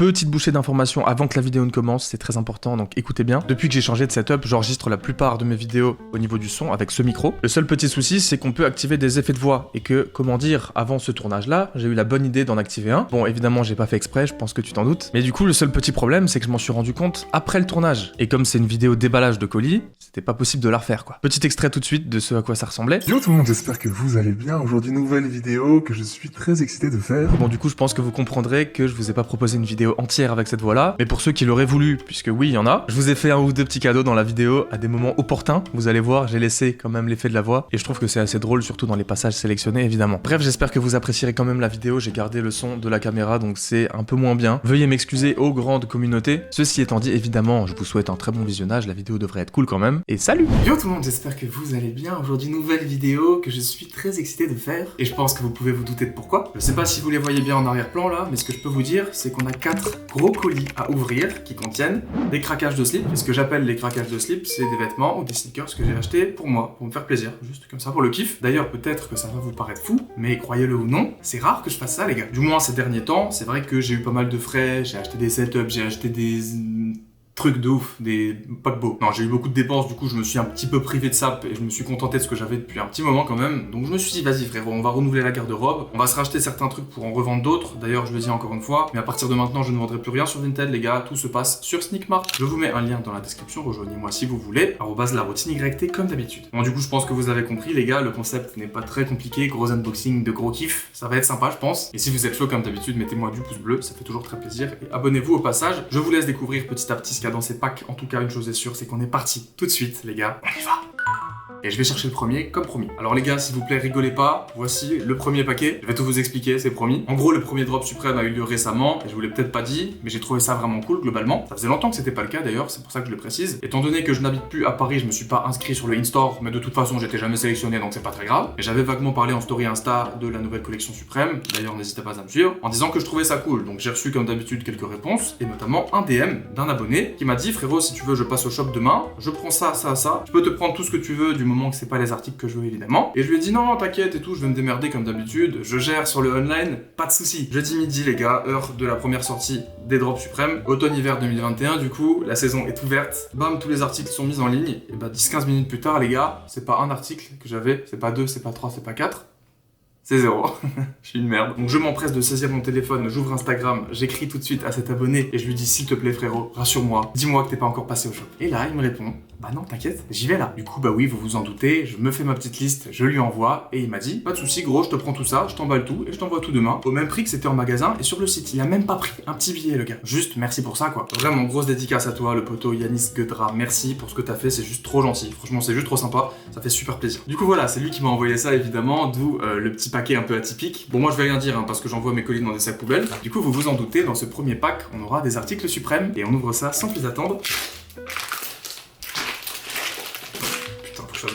Petite bouchée d'informations avant que la vidéo ne commence, c'est très important, donc écoutez bien. Depuis que j'ai changé de setup, j'enregistre la plupart de mes vidéos au niveau du son avec ce micro. Le seul petit souci, c'est qu'on peut activer des effets de voix et que, comment dire, avant ce tournage-là, j'ai eu la bonne idée d'en activer un. Bon, évidemment, j'ai pas fait exprès, je pense que tu t'en doutes. Mais du coup, le seul petit problème, c'est que je m'en suis rendu compte après le tournage. Et comme c'est une vidéo déballage de colis, c'était pas possible de la refaire, quoi. Petit extrait tout de suite de ce à quoi ça ressemblait. Yo tout le monde, j'espère que vous allez bien. Aujourd'hui, nouvelle vidéo que je suis très excité de faire. Bon, du coup, je pense que vous comprendrez que je vous ai pas proposé une vidéo entière avec cette voix-là, mais pour ceux qui l'auraient voulu, puisque oui, il y en a, je vous ai fait un ou deux petits cadeaux dans la vidéo à des moments opportuns. Vous allez voir, j'ai laissé quand même l'effet de la voix, et je trouve que c'est assez drôle, surtout dans les passages sélectionnés, évidemment. Bref, j'espère que vous apprécierez quand même la vidéo, j'ai gardé le son de la caméra, donc c'est un peu moins bien. Veuillez m'excuser aux grandes communautés. Ceci étant dit, évidemment, je vous souhaite un très bon visionnage, la vidéo devrait être cool quand même, et salut! Yo tout le monde, j'espère que vous allez bien. Aujourd'hui, nouvelle vidéo que je suis très excité de faire, et je pense que vous pouvez vous douter de pourquoi. Je sais pas si vous les voyez bien en arrière-plan là, mais ce que je peux vous dire, c'est qu'on a 4 gros colis à ouvrir qui contiennent des craquages de slip. Et ce que j'appelle les craquages de slip, c'est des vêtements ou des sneakers que j'ai achetés pour moi, pour me faire plaisir, juste comme ça pour le kiff. D'ailleurs, peut-être que ça va vous paraître fou, mais croyez-le ou non, c'est rare que je fasse ça les gars. Du moins ces derniers temps, c'est vrai que j'ai eu pas mal de frais, j'ai acheté des setups, j'ai acheté des trucs de ouf, des paquebots. Non, j'ai eu beaucoup de dépenses, du coup je me suis un petit peu privé de ça et je me suis contenté de ce que j'avais depuis un petit moment quand même. Donc je me suis dit vas-y frérot, on va renouveler la garde-robe, on va se racheter certains trucs pour en revendre d'autres. D'ailleurs je le dis encore une fois, mais à partir de maintenant je ne vendrai plus rien sur Vinted les gars, tout se passe sur Sneakmart. Je vous mets un lien dans la description, rejoignez-moi si vous voulez. La routine YT comme d'habitude. Bon du coup je pense que vous avez compris les gars, le concept n'est pas très compliqué, gros unboxing de gros kiff, ça va être sympa je pense. Et si vous êtes chaud comme d'habitude, mettez-moi du pouce bleu, ça fait toujours très plaisir. Et abonnez-vous au passage, je vous laisse découvrir petit à petit ce qu'il y a dans ces packs. En tout cas, une chose est sûre, c'est qu'on est parti tout de suite, les gars. On y va! Et je vais chercher le premier, comme promis. Alors les gars, s'il vous plaît, rigolez pas. Voici le premier paquet. Je vais tout vous expliquer, c'est promis. En gros, le premier drop suprême a eu lieu récemment, et je vous l'ai peut-être pas dit, mais j'ai trouvé ça vraiment cool, globalement. Ça faisait longtemps que c'était pas le cas, d'ailleurs, c'est pour ça que je le précise. Étant donné que je n'habite plus à Paris, je me suis pas inscrit sur le in-store, mais de toute façon, j'étais jamais sélectionné, donc c'est pas très grave. Et j'avais vaguement parlé en story Insta de la nouvelle collection suprême, d'ailleurs, n'hésitez pas à me suivre, en disant que je trouvais ça cool. Donc j'ai reçu, comme d'habitude, quelques réponses, et notamment un DM d'un abonné qui m'a dit, frérot, si tu veux, je passe au shop demain, je prends ça, ça, ça. Je peux te prendre tout ce que tu veux, du moment que c'est pas les articles que je veux évidemment. Et je lui ai dit non, t'inquiète et tout, je vais me démerder comme d'habitude, je gère sur le online, pas de soucis. Jeudi midi les gars, heure de la première sortie des drops suprêmes, automne-hiver 2021, du coup, la saison est ouverte, bam, tous les articles sont mis en ligne, et bah 10-15 minutes plus tard les gars, c'est pas un article que j'avais, c'est pas 2, c'est pas 3, c'est pas 4. C'est 0. Je suis une merde. Donc je m'empresse de saisir mon téléphone, j'ouvre Instagram, j'écris tout de suite à cet abonné et je lui dis s'il te plaît frérot, rassure-moi, dis-moi que t'es pas encore passé au shop. Et là il me répond, bah non t'inquiète, j'y vais là. Du coup bah oui, vous vous en doutez, je me fais ma petite liste, je lui envoie et il m'a dit, pas de soucis gros, je te prends tout ça, je t'emballe tout et je t'envoie tout demain, au même prix que c'était en magasin et sur le site. Il a même pas pris un petit billet le gars. Juste merci pour ça quoi. Vraiment grosse dédicace à toi le poteau Yanis Guedra, merci pour ce que t'as fait, c'est juste trop gentil. Franchement c'est juste trop sympa, ça fait super plaisir. Du coup voilà, c'est lui qui m'a envoyé ça évidemment, d'où le petit paquet un peu atypique. Bon moi je vais rien dire hein, parce que j'envoie mes colis dans des sacs poubelles. Du coup vous vous en doutez, dans ce premier pack on aura des articles suprêmes et on ouvre ça sans plus attendre.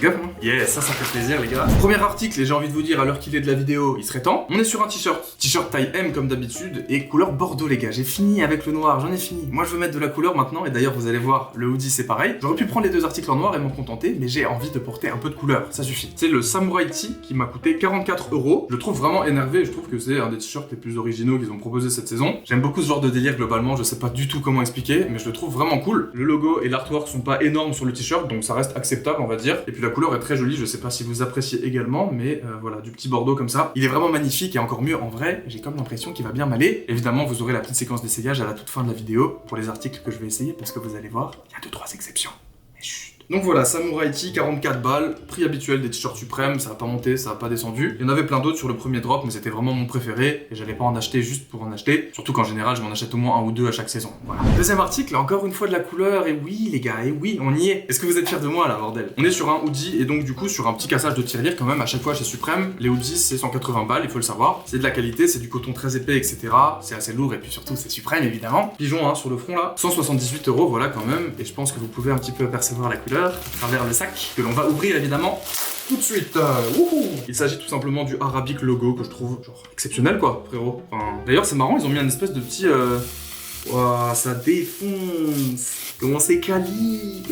Gaffe, hein. Yes, ça fait plaisir les gars. Premier article, et j'ai envie de vous dire à l'heure qu'il est de la vidéo, il serait temps. On est sur un t-shirt taille M comme d'habitude et couleur bordeaux les gars. J'ai fini avec le noir, j'en ai fini. Moi je veux mettre de la couleur maintenant et d'ailleurs vous allez voir, le hoodie c'est pareil. J'aurais pu prendre les deux articles en noir et m'en contenter, mais j'ai envie de porter un peu de couleur, ça suffit. C'est le Samurai Tee qui m'a coûté 44 €. Je le trouve vraiment énervé, je trouve que c'est un des t-shirts les plus originaux qu'ils ont proposé cette saison. J'aime beaucoup ce genre de délire globalement, je sais pas du tout comment expliquer, mais je le trouve vraiment cool. Le logo et l'artwork sont pas énormes sur le t-shirt, donc ça reste acceptable on va dire. Et puis la couleur est très jolie. Je sais pas si vous appréciez également, mais voilà, du petit bordeaux comme ça. Il est vraiment magnifique et encore mieux en vrai, j'ai comme l'impression qu'il va bien m'aller. Évidemment, vous aurez la petite séquence d'essayage à la toute fin de la vidéo pour les articles que je vais essayer parce que vous allez voir, il y a 2-3 exceptions. Mais chut. Donc voilà, Samurai Tee, 44 balles, prix habituel des t-shirts suprêmes, ça a pas monté, ça a pas descendu. Il y en avait plein d'autres sur le premier drop, mais c'était vraiment mon préféré, et j'allais pas en acheter juste pour en acheter, surtout qu'en général, je m'en achète au moins un ou deux à chaque saison. Voilà. Deuxième article, encore une fois de la couleur, et oui les gars, et oui, on y est. Est-ce que vous êtes fiers de moi là, bordel? On est sur un hoodie, et donc du coup sur un petit cassage de tirelire quand même, à chaque fois chez Suprême. Les hoodies, c'est 180 balles, il faut le savoir. C'est de la qualité, c'est du coton très épais, etc. C'est assez lourd, et puis surtout c'est Suprême évidemment. Pigeon hein, sur le front là, 178 €, voilà quand même, et je pense que vous pouvez un petit peu apercevoir la couleur à travers le sac que l'on va ouvrir évidemment tout de suite. Il s'agit tout simplement du Arabic logo que je trouve genre exceptionnel quoi frérot. Enfin, d'ailleurs c'est marrant, ils ont mis un espèce de petit... Ouah, ça défonce. Comment c'est quali.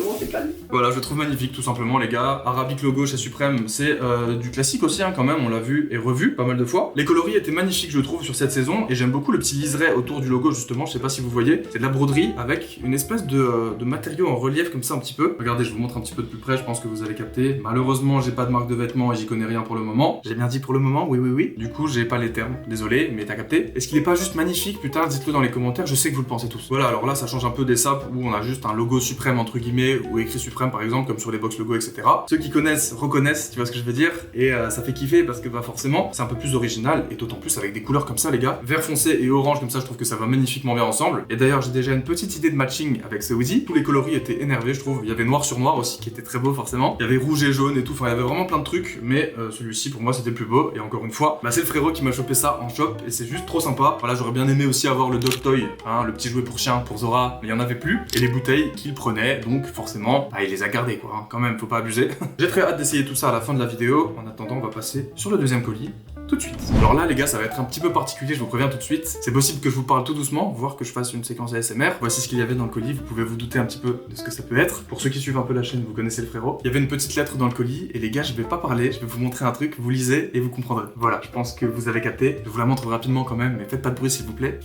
Voilà, je le trouve magnifique tout simplement les gars. Arabic logo chez Suprême, c'est du classique aussi hein, quand même, on l'a vu et revu pas mal de fois. Les coloris étaient magnifiques je trouve sur cette saison et j'aime beaucoup le petit liseré autour du logo justement, je sais pas si vous voyez. C'est de la broderie avec une espèce de matériau en relief comme ça un petit peu. Regardez, je vous montre un petit peu de plus près, je pense que vous allez capter. Malheureusement j'ai pas de marque de vêtements et j'y connais rien pour le moment. J'ai bien dit pour le moment, oui. Du coup j'ai pas les termes, désolé, mais t'as capté. Est-ce qu'il est pas juste magnifique? Putain, dites-le dans les commentaires, je sais que vous le pensez tous. Voilà, alors là ça change un peu des sapes où on a juste un logo Suprême entre guillemets ou écrit Suprême par exemple comme sur les box logo etc. Ceux qui connaissent reconnaissent, tu vois ce que je veux dire, et ça fait kiffer parce que bah forcément c'est un peu plus original et d'autant plus avec des couleurs comme ça les gars, vert foncé et orange comme ça, je trouve que ça va magnifiquement bien ensemble. Et d'ailleurs j'ai déjà une petite idée de matching avec ce hoodie. Tous les coloris étaient énervés je trouve, il y avait noir sur noir aussi qui était très beau forcément, il y avait rouge et jaune et tout, enfin il y avait vraiment plein de trucs, mais celui-ci pour moi c'était le plus beau et encore une fois bah c'est le frérot qui m'a chopé ça en shop et c'est juste trop sympa. Voilà, j'aurais bien aimé aussi avoir le dog toy, hein, le petit jouet pour chien pour Zora, mais il y en avait plus, et les bouteilles qu'il prenait, donc forcément bah, il les a gardées quoi, hein. Quand même faut pas abuser. J'ai très hâte d'essayer tout ça à la fin de la vidéo. En attendant on va passer sur le deuxième colis tout de suite. Alors là les gars ça va être un petit peu particulier, je vous préviens tout de suite. C'est possible que je vous parle tout doucement, voire que je fasse une séquence ASMR. Voici ce qu'il y avait dans le colis, vous pouvez vous douter un petit peu de ce que ça peut être. Pour ceux qui suivent un peu la chaîne, vous connaissez le frérot. Il y avait une petite lettre dans le colis et les gars je vais pas parler, je vais vous montrer un truc, vous lisez et vous comprendrez. Voilà, je pense que vous avez capté. Je vous la montre rapidement quand même, mais faites pas de bruit s'il vous plaît.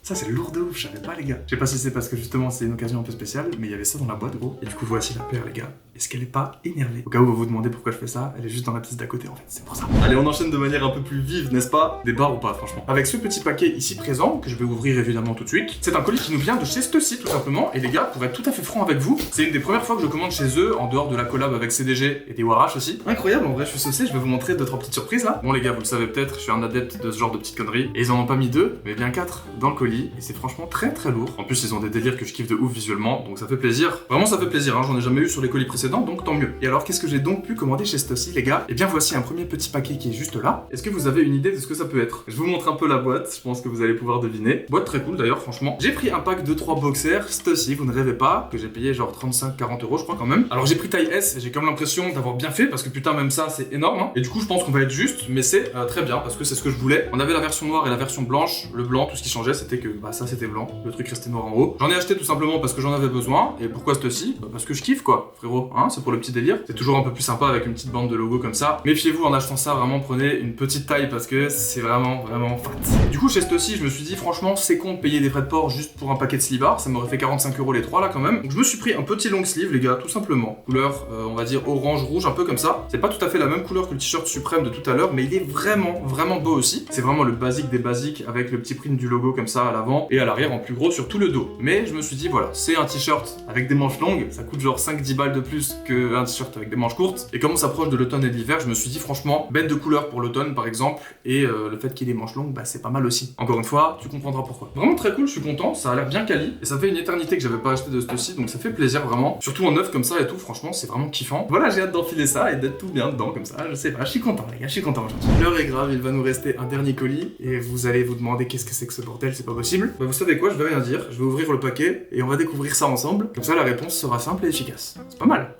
Ça c'est lourd de ouf, je savais pas les gars. Je sais pas si c'est parce que justement c'est une occasion un peu spéciale, mais il y avait ça dans la boîte gros. Et du coup voici la paire les gars. Est-ce qu'elle est pas énervée? Au cas où vous vous demandez pourquoi je fais ça, elle est juste dans la pièce d'à côté en fait, c'est pour ça. Allez on enchaîne de manière un peu plus vive, n'est-ce pas? Des barres ou pas franchement. Avec ce petit paquet ici présent, que je vais ouvrir évidemment tout de suite. C'est un colis qui nous vient de chez Stussy tout simplement. Et les gars, pour être tout à fait franc avec vous, c'est une des premières fois que je commande chez eux, en dehors de la collab avec CDG et des Warash aussi. Incroyable, en vrai je suis saucé, je vais vous montrer 2-3 petites surprises là. Bon les gars, vous le savez peut-être, je suis un adepte de ce genre de petites conneries. Et ils en ont pas mis 2, mais bien 4 dans le colis. Et c'est franchement très lourd. En plus ils ont des délires que je kiffe de ouf visuellement, donc ça fait plaisir. Vraiment ça fait plaisir, hein. J'en ai jamais eu sur les colis précédents, donc tant mieux. Et alors qu'est-ce que j'ai donc pu commander chez Stussy les gars? Et bien voici un premier petit paquet qui est juste là. Est-ce que vous avez une idée de ce que ça peut être? Je vous montre un peu la boîte, je pense que vous allez pouvoir deviner. Boîte très cool d'ailleurs franchement. J'ai pris un pack de 3 boxers Stussy, vous ne rêvez pas, que j'ai payé genre 35-40 € je crois quand même. Alors j'ai pris taille S et j'ai comme l'impression d'avoir bien fait parce que putain même ça c'est énorme hein. Et du coup je pense qu'on va être juste, mais c'est très bien parce que c'est ce que je voulais. On avait la version noire et la version blanche. Le blanc, tout ce qui changeait c'était que bah ça c'était blanc, le truc restait noir en haut. J'en ai acheté tout simplement parce que j'en avais besoin. Et pourquoi Stussy? Bah parce que je kiffe quoi, frérot, hein, c'est pour le petit délire. C'est toujours un peu plus sympa avec une petite bande de logo comme ça. Méfiez-vous en achetant ça, vraiment prenez une petite taille parce que c'est vraiment fat. Du coup chez Stussy je me suis dit franchement c'est con de payer des frais de port juste pour un paquet de slibards, ça m'aurait fait 45 € les 3 là quand même. Donc je me suis pris un petit long sleeve les gars, tout simplement. Couleur on va dire orange rouge un peu comme ça. C'est pas tout à fait la même couleur que le t-shirt Suprême de tout à l'heure, mais il est vraiment beau aussi. C'est vraiment le basique des basiques avec le petit print du logo comme ça à l'avant et à l'arrière en plus gros sur tout le dos. Mais je me suis dit voilà, c'est un t-shirt avec des manches longues, ça coûte genre 5-10 balles de plus qu'un t-shirt avec des manches courtes. Et comme on s'approche de l'automne et de l'hiver, je me suis dit franchement, bête de couleur pour l'automne par exemple, et le fait qu'il ait des manches longues, bah c'est pas mal aussi. Encore une fois, tu comprendras pourquoi. Vraiment très cool, je suis content, ça a l'air bien quali, et ça fait une éternité que j'avais pas acheté de Stussy, donc ça fait plaisir vraiment. Surtout en neuf comme ça et tout, franchement c'est vraiment kiffant. Voilà, j'ai hâte d'enfiler ça et d'être tout bien dedans comme ça, je sais pas, je suis content les gars, je suis content aujourd'hui. L'heure est grave, il va nous rester un dernier colis, et vous allez vous demander qu'est-ce que c'est que ce bordel, c'est pas possible. Bah vous savez quoi, je vais rien dire, je vais ouvrir le paquet, et on va découvrir ça ensemble, comme ça la réponse sera simple et efficace. C'est pas mal.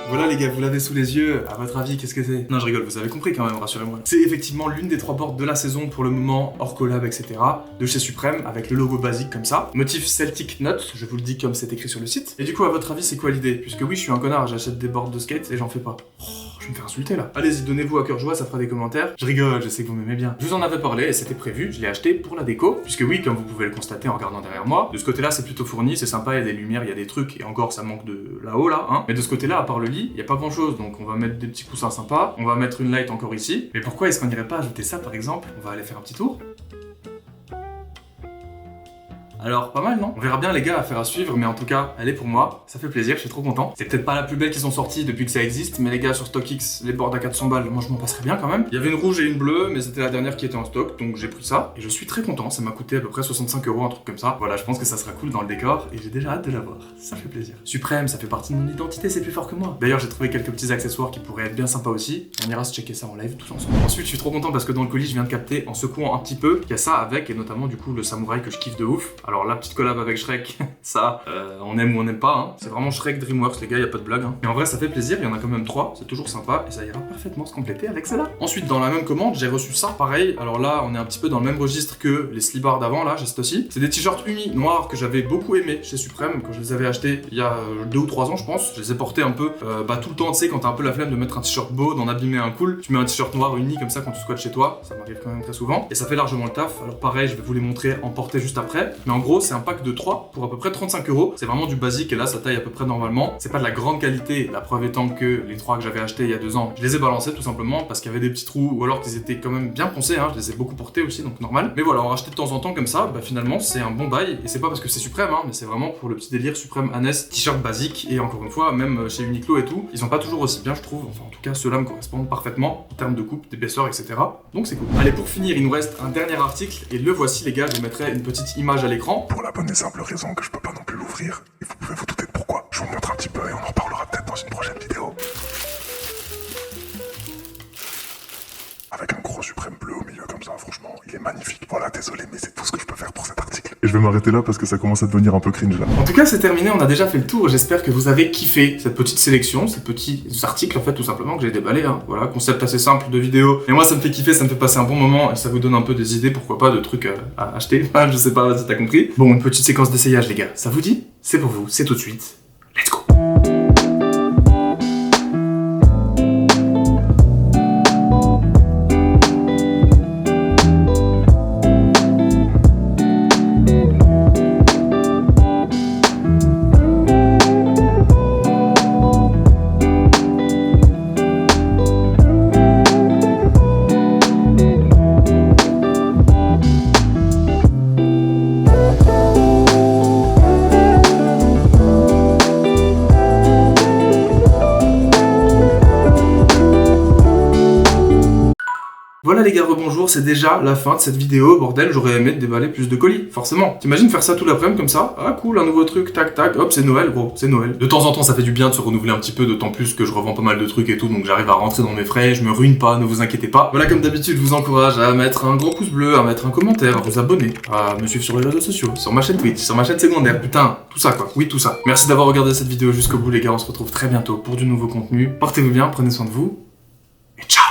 Voilà les gars, vous l'avez sous les yeux, à votre avis qu'est-ce que c'est? Non je rigole, vous avez compris quand même, rassurez-moi. C'est effectivement l'une des 3 boards de la saison pour le moment, hors collab etc. de chez Suprême, avec le logo basique comme ça. Motif Celtic Note, je vous le dis comme c'est écrit sur le site. Et du coup à votre avis c'est quoi l'idée? Puisque oui je suis un connard, j'achète des boards de skate et j'en fais pas. Je vais me faire insulter là. Allez-y, donnez-vous à cœur joie, ça fera des commentaires. Je rigole, je sais que vous m'aimez bien. Je vous en avais parlé et c'était prévu, je l'ai acheté pour la déco. Puisque oui, comme vous pouvez le constater en regardant derrière moi, de ce côté-là c'est plutôt fourni, c'est sympa, il y a des lumières, il y a des trucs, et encore ça manque de là-haut là, hein. Mais de ce côté-là, à part le lit, il y a pas grand-chose, donc on va mettre des petits coussins sympas, on va mettre une light encore ici. Mais pourquoi est-ce qu'on n'irait pas ajouter ça par exemple? On va aller faire un petit tour. Alors, pas mal, non? On verra bien les gars, affaire à suivre, mais en tout cas, elle est pour moi, ça fait plaisir, je suis trop content. C'est peut-être pas la plus belle qui sont sorties depuis que ça existe, mais les gars, sur StockX, les boards à 400 balles, moi je m'en passerais bien quand même. Il y avait une rouge et une bleue, mais c'était la dernière qui était en stock, donc j'ai pris ça, et je suis très content, ça m'a coûté à peu près 65 €, un truc comme ça. Voilà, je pense que ça sera cool dans le décor, et j'ai déjà hâte de la voir, ça fait plaisir. Suprême, ça fait partie de mon identité, c'est plus fort que moi. D'ailleurs, j'ai trouvé quelques petits accessoires qui pourraient être bien sympas aussi, on ira se checker ça en live tous ensemble. Ensuite, je suis trop content parce que dans le colis, je viens de capter, en secouant un petit peu, qu'il y a ça avec, et notamment du coup le samouraï que je kiffe de ouf, Alors la petite collab avec Shrek, ça, on aime ou on n'aime pas, hein. C'est vraiment Shrek DreamWorks les gars, y a pas de blague, hein. Mais en vrai ça fait plaisir, il y en a quand même 3, c'est toujours sympa, et ça ira parfaitement se compléter avec celle-là. Ensuite dans la même commande, j'ai reçu ça, pareil, alors là on est un petit peu dans le même registre que les slibards d'avant, là, j'ai cette aussi. C'est des t-shirts Umi noirs que j'avais beaucoup aimé chez Suprême, quand je les avais achetés il y a 2 ou 3 ans je pense, je les ai portés un peu, tout le temps, tu sais, quand t'as un peu la flemme de mettre un t-shirt beau, d'en abîmer un cool, tu mets un t-shirt noir uni comme ça quand tu squattes chez toi, ça m'arrive quand même très souvent, et ça fait largement le taf. Alors pareil, je vais vous les montrer en portée juste après, mais en gros c'est un pack de 3 pour à peu près 35 €. C'est vraiment du basique et là ça taille à peu près normalement. C'est pas de la grande qualité, la preuve étant que les 3 que j'avais achetés il y a 2 ans, je les ai balancés tout simplement parce qu'il y avait des petits trous ou alors qu'ils étaient quand même bien poncés, hein. Je les ai beaucoup portés aussi donc normal. Mais voilà, en racheter de temps en temps comme ça, finalement c'est un bon bail et c'est pas parce que c'est Suprême, hein, mais c'est vraiment pour le petit délire Suprême Annès, t-shirt basique. Et encore une fois, même chez Uniqlo et tout, ils sont pas toujours aussi bien je trouve, enfin en tout cas ceux-là me correspondent parfaitement en termes de coupe, d'épaisseur, etc. Donc c'est cool. Allez, pour finir, il nous reste un dernier article et le voici les gars, je vous mettrai une petite image à l'écran. Pour la bonne et simple raison que je peux pas non plus l'ouvrir, et vous pouvez vous douter de pourquoi. Je vous montre un petit peu et on en reparlera peut-être dans une prochaine vidéo. Avec un gros Suprême bleu au milieu comme ça, franchement, il est magnifique. Voilà, désolé, mais c'est tout ce que je peux faire pour cet article. Et je vais m'arrêter là parce que ça commence à devenir un peu cringe là. En tout cas, c'est terminé, on a déjà fait le tour. J'espère que vous avez kiffé cette petite sélection, ces petits articles en fait, tout simplement, que j'ai déballé. Hein. Voilà, concept assez simple de vidéo. Et moi, ça me fait kiffer, ça me fait passer un bon moment et ça vous donne un peu des idées, pourquoi pas, de trucs à acheter. Je sais pas si t'as compris. Bon, une petite séquence d'essayage, les gars. Ça vous dit? C'est pour vous, c'est tout de suite. Let's go! Voilà les gars, rebonjour, c'est déjà la fin de cette vidéo, bordel, j'aurais aimé te déballer plus de colis, forcément. T'imagines faire ça tout l'après-midi comme ça? Ah cool, un nouveau truc, tac tac, hop, c'est Noël, gros, c'est Noël. De temps en temps ça fait du bien de se renouveler un petit peu, d'autant plus que je revends pas mal de trucs et tout, donc j'arrive à rentrer dans mes frais, je me ruine pas, ne vous inquiétez pas. Voilà, comme d'habitude, je vous encourage à mettre un gros pouce bleu, à mettre un commentaire, à vous abonner, à me suivre sur les réseaux sociaux, sur ma chaîne Twitch, sur ma chaîne secondaire, putain, tout ça quoi, oui tout ça. Merci d'avoir regardé cette vidéo jusqu'au bout les gars, on se retrouve très bientôt pour du nouveau contenu. Portez-vous bien, prenez soin de vous, et ciao!